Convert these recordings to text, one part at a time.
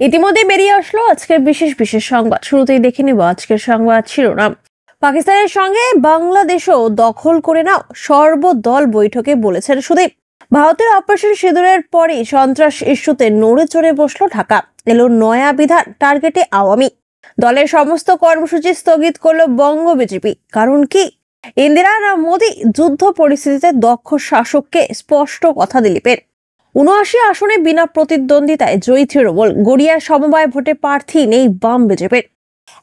ইতিমধ্যে বেরিয়ে আসলো আজকের বিশেষ বিশেষ সংবাদ। শুরুতেই দেখে নিব আজকের সংবাদ শিরোনাম। পাকিস্তানের সঙ্গে বাংলাদেশও দখল করে নাও, সর্বদল বৈঠকে বলেছেন সুদীপ। ভারতের অপারেশন সিঁদুরের পরে সন্ত্রাস ইস্যুতে নড়ে চড়ে বসলো ঢাকা। এলো নয়া বিধান, টার্গেটে আওয়ামী। দলের সমস্ত কর্মসূচি স্থগিত করলো বঙ্গ বিজেপি। কারণ কি? ইন্দিরা না মোদী? যুদ্ধ পরিস্থিতিতে দক্ষ শাসককে স্পষ্ট কথা দিলীপের। ৭৯ আসনে বিনা প্রতিদ্বন্দ্বিতায় জয়ী তৃণমূল। গড়িয়ার সমবায় ভোটে প্রার্থী নেই বাম বিজেপির।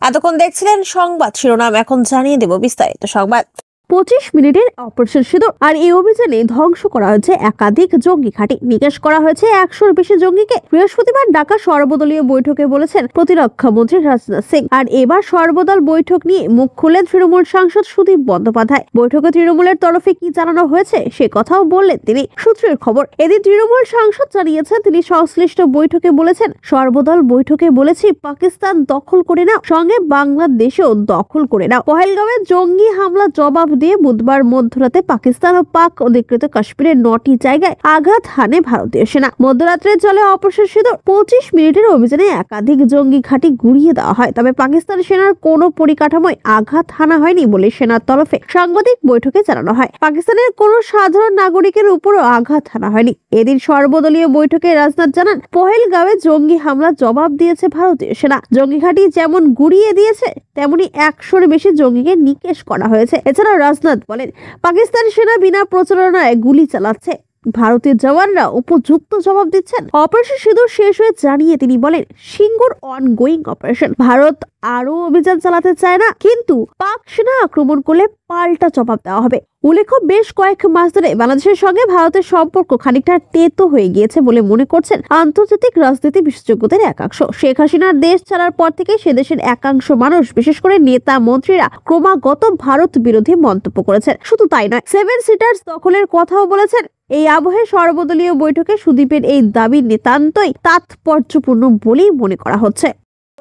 এতক্ষণ দেখছিলেন সংবাদ শিরোনাম, এখন জানিয়ে দেব বিস্তারিত সংবাদ। 25 মিনিটের অপারেশন সিঁদুর আর এই অভিযানে ধ্বংস করা হয়েছে একাধিক জঙ্গি ঘাঁটি, নিকেশ করা হয়েছে 100-র বেশি জঙ্গিকে। বৃহস্পতিবার ঢাকা সর্বদলীয় বৈঠকে বলেছেন প্রতিরক্ষা মন্ত্রী রাজনাথ সিং। আর এবার সর্বদল বৈঠক নিয়ে মুখ খুললেন তৃণমূল সাংসদ সুদীপ বন্দ্যোপাধ্যায়। বৈঠকে তৃণমূলের তরফে কি জানানো হয়েছে সে কথাও বললেন তিনি। সূত্রের খবর, এদিন তৃণমূল সাংসদ জানিয়েছেন তিনি সংশ্লিষ্ট বৈঠকে বলেছেন, সর্বদল বৈঠকে বলেছি পাকিস্তান দখল করে নাও, সঙ্গে বাংলাদেশও দখল করে নাও। পহেলগাঁওয়ে জঙ্গি হামলা জবাব দিয়ে বুধবার মধ্যরাতে পাকিস্তান ও পাক অধিকৃত কাশ্মীরের 9টি জায়গায় আঘাত হানে ভারতীয় সেনা। মধ্যরাত্রে চলে অপারেশন সিঁদুর। 25 মিনিটের অভিযানে একাধিক জঙ্গি ঘাঁটি গুড়িয়ে দেওয়া হয়, তবে পাকিস্তান সেনার কোনো পরিকাঠামোয় আঘাত হানা হয়নি বলে সেনার তরফে সাংবাদিক বৈঠকে জানানো হয়। পাকিস্তানের কোনো সাধারণ নাগরিকের উপরও আঘাত হানা হয়নি। এদিন সর্বদলীয় বৈঠকে রাজনাথ জানান, পহেলগাঁওয়ে জঙ্গি হামলা জবাব দিয়েছে ভারতীয় সেনা। জঙ্গি ঘাঁটি যেমন গুড়িয়ে দিয়েছে, তেমনি 100-র বেশি জঙ্গিকে নিকেশ করা হয়েছে। এছাড়া রাজনাথ বলেন, পাকিস্তান সেনা বিনা প্রচারণায় গুলি চালাচ্ছে, ভারতীয় জওয়ানরা উপযুক্ত জবাব দিচ্ছেন। অপারেশন সিঁদুর শেষ হয়ে জানিয়ে তিনি বলেন, সিঙ্গুর অনগোয়িং অপারেশন। ভারত আরো অভিযান চালাতে চায় না, কিন্তু পাক সেনা আক্রমণ করলে পাল্টা জবাব দেওয়া হবে। উল্লেখ্য, বেশ কয়েক মাস ধরে বাংলাদেশের সঙ্গে ভারতের সম্পর্ক খানিকটা তেতো হয়ে গিয়েছে বলে মনে করছেন আন্তর্জাতিক রাজনীতি বিশেষজ্ঞদের একাংশ। শেখ হাসিনার দেশ ছাড়ার পর থেকে সে দেশের একাংশ মানুষ, বিশেষ করে নেতা মন্ত্রীরা ক্রমাগত ভারত বিরোধী মন্তব্য করেছেন। শুধু তাই নয়, 7 সিটার্স দখলের কথাও বলেছেন। এই আবহে সর্বদলীয় বৈঠকে সুদীপের এই দাবি নিতান্তই তাৎপর্যপূর্ণ বলেই মনে করা হচ্ছে।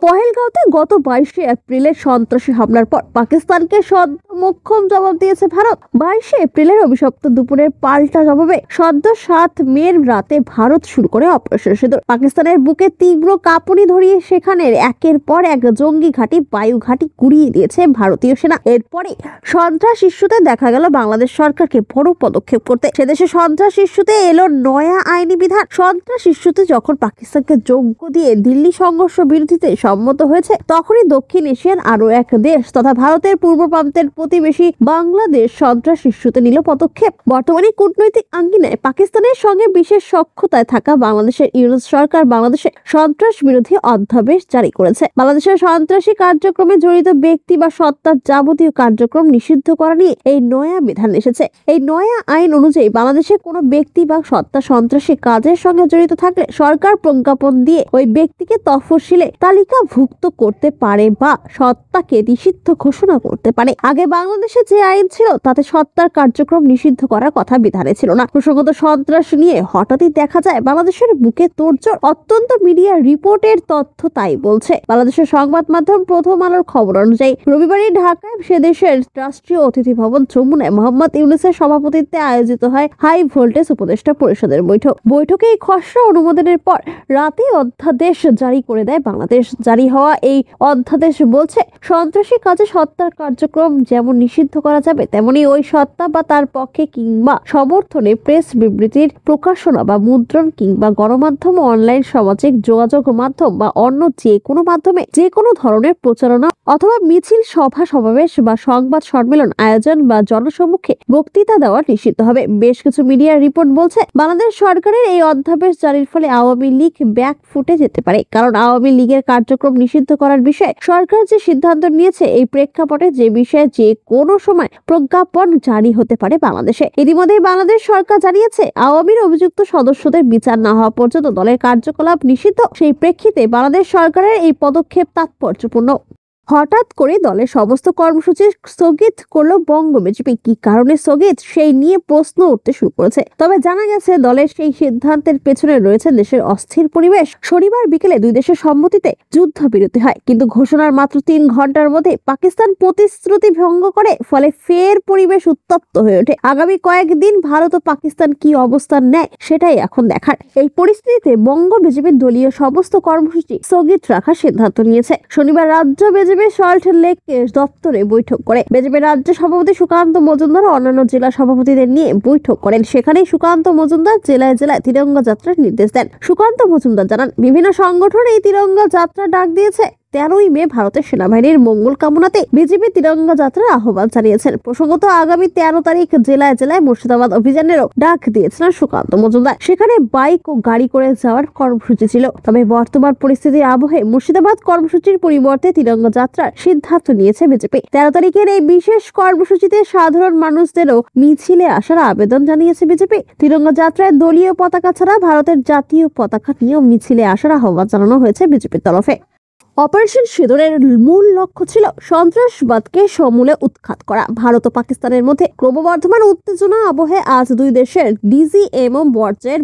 পহেলগাঁওতে গত 22 এপ্রিলের সন্ত্রাসী হামলার পর পাকিস্তানকে সদ্যমক্ষম জবাব দিয়েছে ভারত। 22 এপ্রিলের অভিশপ্ত দুপুরের পাল্টা জবাবে সদ্য 7 মের রাতে ভারত শুরু করে অপারেশন সিঁদুর। পাকিস্তানের বুকে তীব্র কাঁপুনি ধরিয়ে সেখানের একের পর এক জঙ্গি ঘাঁটি, বায়ু ঘাঁটি গুড়িয়ে দিয়েছে ভারতীয় সেনা। এরপরে সন্ত্রাস ইস্যুতে দেখা গেল বাংলাদেশ সরকারকে বড় পদক্ষেপ করতে। সেদেশে সন্ত্রাস ইস্যুতে এলো নয়া আইনি বিধান। সন্ত্রাস ইস্যুতে যখন পাকিস্তানকে যোগ্য দিয়ে দিল্লি সংঘর্ষ বিরোধীতে সম্মত হয়েছে, তখনই দক্ষিণ এশিয়ার আরো এক দেশ তথা ভারতের পূর্ব প্রান্তের প্রতিবেশী বাংলাদেশ সন্ত্রাস ইস্যুতে নিল পদক্ষেপ। বর্তমানে কূটনৈতিক আঙ্গিনায় পাকিস্তানের সঙ্গে বিশেষ সখ্যতায় থাকা বাংলাদেশের ইউনুস সরকার বাংলাদেশে সন্ত্রাস বিরোধী অধ্যাদেশ জারি করেছে। বাংলাদেশের সন্ত্রাসী কার্যক্রমে জড়িত ব্যক্তি বা সত্তার যাবতীয় কার্যক্রম নিষিদ্ধ করা নিয়ে এই নয়া বিধান এসেছে। এই নয়া আইন অনুযায়ী বাংলাদেশের কোনো ব্যক্তি বা সত্তা সন্ত্রাসী কাজের সঙ্গে জড়িত থাকলে সরকার প্রজ্ঞাপন দিয়ে ওই ব্যক্তিকে তফসিলে তালিকাভুক্ত করতে পারে বা সত্তাকে নিষিদ্ধ ঘোষণা করতে পারে। আগে বাংলাদেশে যে আইন ছিল তাতে সত্তার কার্যক্রম নিষিদ্ধ করার কথা বিধানে ছিল না। প্রসঙ্গত সন্ত্রাস নিয়ে হঠাৎই দেখা যায় বাংলাদেশের বুকে তোড়জোড়। অত্যন্ত মিডিয়া রিপোর্টের তথ্য তাই বলছে। বাংলাদেশের সংবাদ মাধ্যম প্রথম আলোর খবর অনুযায়ী রবিবারই ঢাকায় সে দেশের রাষ্ট্রীয় অতিথি ভবন যমুনায় মোহাম্মদ ইউনূসের সভাপতিত্বে আয়োজিত হয় হাই ভোল্টেজ উপদেষ্টা পরিষদের বৈঠক। বৈঠকে এই খসড়া অনুমোদনের পর রাতে অধ্যাদেশ জারি করে দেয় বাংলাদেশ। জারি হওয়া এই অধ্যাদেশ বলছে, সন্ত্রাসী কাজে সত্তার কার্যক্রম যেমন নিষিদ্ধ করা যাবে, তেমনি ওই সত্তা বা তার পক্ষে কিংবা সমর্থনে প্রেস বিবৃতির প্রকাশনা বা মুদ্রণ কিংবা গণমাধ্যম, অনলাইন সামাজিক যোগাযোগ মাধ্যম বা অন্য যে কোনো মাধ্যমে যে কোনো ধরনের প্রচারণা অথবা মিছিল, সভা সমাবেশ বা সংবাদ সম্মেলন আয়োজন বা জনসম্মুখে বক্তৃতা দেওয়া নিষিদ্ধ হবে। বেশ কিছু মিডিয়া রিপোর্ট বলছে, বাংলাদেশ সরকারের এই অধ্যাদেশ জারির ফলে আওয়ামী লীগ ব্যাক ফুটে যেতে পারে। কারণ আওয়ামী লীগের কার্যক্রম নিষিদ্ধ করার বিষয়ে সরকার যে সিদ্ধান্ত নিয়েছে, এই প্রেক্ষাপটে যে বিষয়ে যে কোনো সময় প্রজ্ঞাপন জারি হতে পারে বাংলাদেশে। ইতিমধ্যে বাংলাদেশ সরকার জানিয়েছে, আওয়ামীর অভিযুক্ত সদস্যদের বিচার না হওয়া পর্যন্ত দলের কার্যকলাপ নিষিদ্ধ। সেই প্রেক্ষিতে বাংলাদেশ সরকারের এই পদক্ষেপ তাৎপর্যপূর্ণ। হঠাৎ করে দলের সমস্ত কর্মসূচি স্থগিত করলো বঙ্গ বিজেপি। কি কারণে স্থগিত সেই নিয়ে প্রশ্ন উঠতে শুরু করেছে। তবে জানা গেছে দলের সেই সিদ্ধান্তের পেছনে রয়েছে দেশের অস্থির পরিবেশ। শনিবার বিকেলে দুই দেশের সম্মতিতে যুদ্ধবিরতি হয়, কিন্তু ঘোষণার মাত্র 3 ঘন্টার মধ্যে পাকিস্তান প্রতিশ্রুতি ভঙ্গ করে, ফলে ফের পরিবেশ উত্তপ্ত হয়ে ওঠে। আগামী কয়েকদিন ভারত ও পাকিস্তান কি অবস্থান নেয় সেটাই এখন দেখার। এই পরিস্থিতিতে বঙ্গ বিজেপির দলীয় সমস্ত কর্মসূচি স্থগিত রাখার সিদ্ধান্ত নিয়েছে। শনিবার রাজ্য বিজেপি সল্ট লেক দপ্তরে বৈঠক করে বিজেপি রাজ্য সভাপতি সুকান্ত মজুমদার ও অন্যান্য জেলা সভাপতিদের নিয়ে বৈঠক করেন। সেখানে সুকান্ত মজুমদার জেলায় জেলায় তিরঙ্গা যাত্রার নির্দেশ দেন। সুকান্ত মজুমদার জানান, বিভিন্ন সংগঠন এই তিরঙ্গা যাত্রা ডাক দিয়েছে। 13ই মে ভারতের সেনাবাহিনীর মঙ্গল কামনাতে বিজেপি তিরঙ্গা যাত্রার আহ্বান জানিয়েছেন। প্রসঙ্গত আগামী 13 তারিখ জেলায় জেলায় মুর্শিদাবাদ অভিযানেরও ডাক দিয়েছিলেন সুকান্ত মজুমদার। সেখানে বাইক ও গাড়ি করে যাওয়ার কর্মসূচি ছিল। তবে বর্তমান পরিস্থিতির আবহে মুর্শিদাবাদ কর্মসূচির পরিবর্তে তিরঙ্গা যাত্রার সিদ্ধান্ত নিয়েছে বিজেপি। 13 তারিখের এই বিশেষ কর্মসূচিতে সাধারণ মানুষদেরও মিছিলে আসার আবেদন জানিয়েছে বিজেপি। তিরঙ্গা যাত্রায় দলীয় পতাকা ছাড়া ভারতের জাতীয় পতাকা নিয়েও মিছিলে আসার আহ্বান জানানো হয়েছে বিজেপির তরফে। অপারেশন সিঁদুরের মূল লক্ষ্য ছিল সন্ত্রাসবাদকে সমূলে উৎখাত করা। ভারত ও পাকিস্তানের মধ্যে ক্রমবর্ধমান উত্তেজনা আবহে আজ দুই দেশের ডিজিএমও পর্যায়ের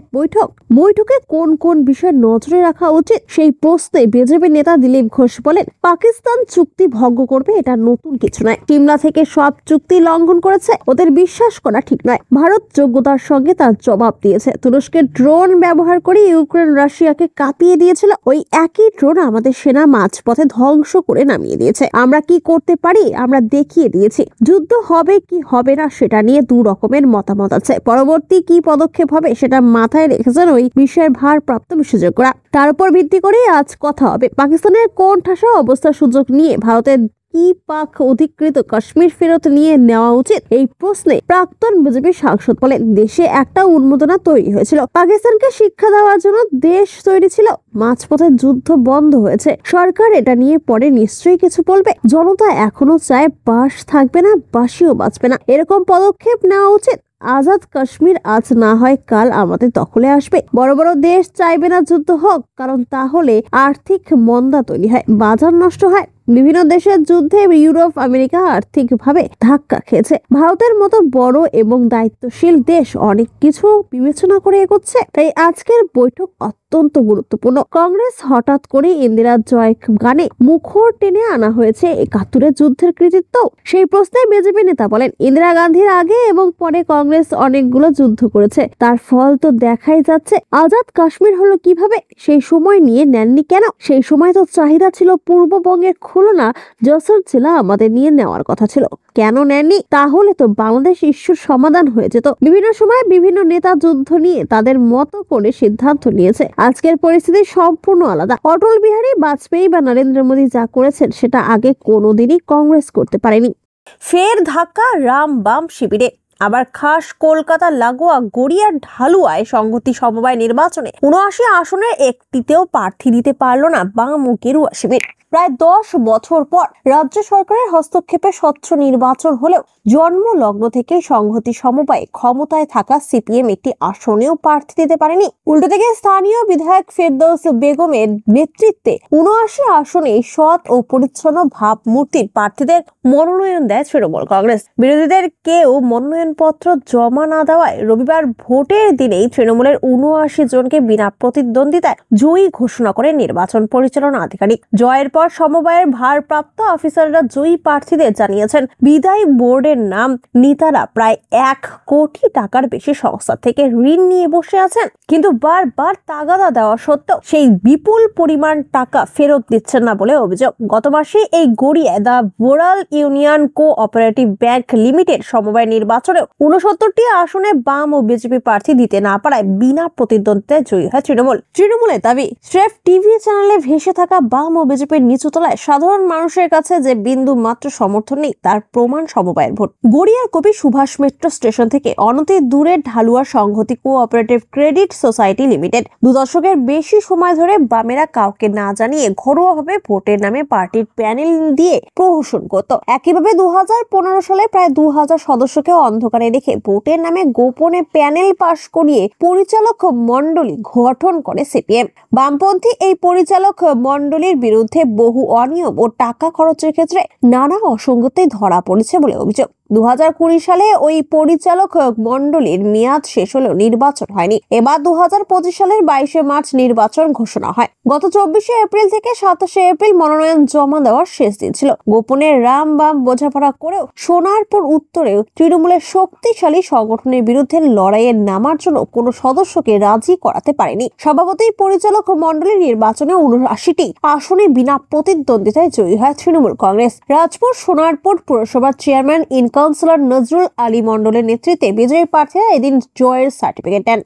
বৈঠকে কোন কোন বিষয় নজরে রাখা উচিত সেই প্রশ্নে বিজেপি নেতা দিলীপ ঘোষ বলেন, পাকিস্তান চুক্তি ভঙ্গ করবে এটা নতুন কিছু নয়। সিমলা থেকে সব চুক্তি লঙ্ঘন করেছে, ওদের বিশ্বাস করা ঠিক নয়। ভারত যোগ্যতার সঙ্গে তার জবাব দিয়েছে। তুরস্কের ড্রোন ব্যবহার করে ইউক্রেন রাশিয়াকে কাঁপিয়ে দিয়েছিল। ওই একই ড্রোন আমাদের সেনা মাঝপথে ধ্বংস করে নামিয়ে দিয়েছে। আমরা কি করতে পারি আমরা দেখিয়ে দিয়েছি। যুদ্ধ হবে কি হবে না সেটা নিয়ে 2 রকমের মতামত আছে। পরবর্তী কি পদক্ষেপ হবে সেটা মাথায় রেখেছেন ওই বিষয়ের ভারপ্রাপ্ত বিশেষজ্ঞরা। তার উপর ভিত্তি করেই আজ কথা হবে। পাকিস্তানের কোন ঠাসা অবস্থার সুযোগ নিয়ে ভারতের কি পাক অধিকৃত কাশ্মীর ফেরত নিয়ে নেওয়া উচিত এই প্রশ্নে প্রাক্তন বিজেপি সাংসদ বলেন, দেশে একটা উন্মাদনা তৈরি হয়েছিল। পাকিস্তানকে শিক্ষা দেওয়ার জন্য দেশ তৈরি ছিল, মাঝপথে যুদ্ধ বন্ধ হয়েছে। সরকার এটা নিয়ে পরে নিশ্চয়ই কিছু বলবে। জনতা এখনো চায় বাস থাকবে না, বাসিও বাঁচবে না। এরকম পদক্ষেপ নেওয়া উচিত। আজাদ কাশ্মীর আজ না হয় কাল আমাদের দখলে আসবে। বড় বড় দেশ চাইবে না যুদ্ধ হোক, কারণ তাহলে আর্থিক মন্দা তৈরি হয়, বাজার নষ্ট হয়। বিভিন্ন দেশের যুদ্ধে ইউরোপ আমেরিকা আর্থিকভাবে ধাক্কা খেয়েছে। ভারতের মতো বড় এবং দায়িত্বশীল দেশ অনেক কিছু বিবেচনা করে এগোচ্ছে। তাই আজকের বৈঠক অত্যন্ত গুরুত্বপূর্ণ। কংগ্রেস হঠাৎ করে ইন্দিরা জয় গানে মুখর টেনে আনা হয়েছে 71 যুদ্ধের কৃতিত্ব। সেই প্রশ্নে বিজেপি নেতা বলেন, ইন্দিরা গান্ধীর আগে এবং পরে কংগ্রেস অনেকগুলো যুদ্ধ করেছে, তার ফল তো দেখাই যাচ্ছে। আজাদ কাশ্মীর হলো কিভাবে, সেই সময় নিয়ে নেননি কেন? সেই সময় তো চাহিদা ছিল পূর্ববঙ্গের খুলনা যশোর জেলা আমাদের নিয়ে নেওয়ার কথা ছিল, কেন নেননি? তাহলে তো বাংলাদেশ ইস্যুর সমাধান হয়ে যেত। বিভিন্ন সময় বিভিন্ন নেতা যুদ্ধ নিয়ে তাদের মতো করে সিদ্ধান্ত নিয়েছে। আজকের পরিস্থিতি সম্পূর্ণ আলাদা। অটল বিহারী বাজপেয়ী বা নরেন্দ্র মোদী যা করেছেন সেটা আগে কোনোদিনই কংগ্রেস করতে পারেনি। ফের ধাক্কা রাম বাম শিবিরে। আবার খাস কলকাতা লাগোয়া গড়িয়ার ঢালুয়ায় সংহতি সমবায় নির্বাচনে 79 আসনের একটিতেও প্রার্থী দিতে পারল না বাম ও গেরুয়া শিবির। প্রায় 10 বছর পর রাজ্য সরকারের হস্তক্ষেপে স্বচ্ছ নির্বাচন হলেও জন্মলগ্ন থেকে সংহতি সমবায়ে ক্ষমতায় থাকা সিপিএম একটি আসনেও প্রার্থী দিতে পারেনি। উল্টো থেকে স্থানীয় বিধায়ক ফেরদৌস বেগমের নেতৃত্বে 79 আসনে সৎ ও পরিচ্ছন্ন ভাবমূর্তির প্রার্থীদের মনোনয়ন দেয় তৃণমূল কংগ্রেস। বিরোধীদের কেউ মনোনয়নপত্র জমা না দেওয়ায় রবিবার ভোটের দিনেই তৃণমূলের 79 জনকে বিনা প্রতিদ্বন্দ্বিতায় জয়ী ঘোষণা করে নির্বাচন পরিচালনা আধিকারিক। জয়ের পর সমবায়ের ভারপ্রাপ্ত অফিসাররা জয়ী প্রার্থীদের জানিয়েছেন, বিদায়ী বোর্ডের নাম নেতারা প্রায় 1 কোটি টাকার বেশি সংস্থা থেকে ঋণ নিয়ে বসে আছেন, কিন্তু বারবার তাগাদা দেওয়া সত্ত্বেও সেই বিপুল পরিমাণ টাকা ফেরত দিচ্ছেন না বলে অভিযোগ। গত মাসে এই গড়িয়ায় the Boral union cooperative bank limited সমবায় নির্বাচনে 69টি আসনে বাম ও বিজেপি প্রার্থী দিতে না পারায় বিনা প্রতিদ্বন্দ্বিতায় জয়ী হয় তৃণমূলের দাবি, স্রেফ টিভি চ্যানেলে ভেসে থাকা বাম ও বিজেপির নিচুতলায় সাধারণ মানুষের কাছে যে বিন্দু মাত্র সমর্থন নেই তার প্রমাণ সমবায়ের ভোট। গড়িয়ার কবি সুভাষ মেট্রো স্টেশন থেকে অনতি দূরে ঢালুয়া সংহতি কোঅপারেটিভ ক্রেডিট সোসাইটি লিমিটেড 2 দশকের বেশি সময় ধরে বামেরা কাউকে না জানিয়ে ঘরোয়াভাবে ভোটের নামে পার্টির প্যানেল দিয়ে প্রহসন করত। একইভাবে 2015 সালে প্রায় 2000 সদস্যকে অন্ধকার অন্ধকারে রেখে ভোটের নামে গোপনে প্যানেল পাশ করিয়ে পরিচালক মণ্ডলী গঠন করে সিপিএম। বামপন্থী এই পরিচালক মণ্ডলীর বিরুদ্ধে বহু অনিয়ম ও টাকা খরচের ক্ষেত্রে নানা অসঙ্গতি ধরা পড়েছে বলে অভিযোগ। 2020 সালে ওই পরিচালক মণ্ডলীর মেয়াদ শেষ হলেও নির্বাচন হয়নি। এবার 2025 সালের 22শে মার্চ নির্বাচন ঘোষণা হয়। গত 24শে এপ্রিল থেকে 27শে এপ্রিল মনোনয়ন জমা দেওয়ার শেষ দিন ছিল। গোপনে রাম বাম বোঝাপড়া করেও সোনারপুর উত্তরেও তৃণমূলের শক্তিশালী সংগঠনের বিরুদ্ধে লড়াইয়ে নামার জন্য কোনো সদস্যকে রাজি করাতে পারেনি। স্বভাবতই পরিচালক মণ্ডলীর নির্বাচনে 79টি আসনে বিনা প্রতিদ্বন্দ্বিতায় জয়ী হয় তৃণমূল কংগ্রেস। রাজপুর সোনারপুর পুরসভার চেয়ারম্যান কাউন্সিলর নজরুল আলী মণ্ডলের নেতৃত্বে বিজয়ী প্রার্থীরা এদিন জয়ের সার্টিফিকেট দেন।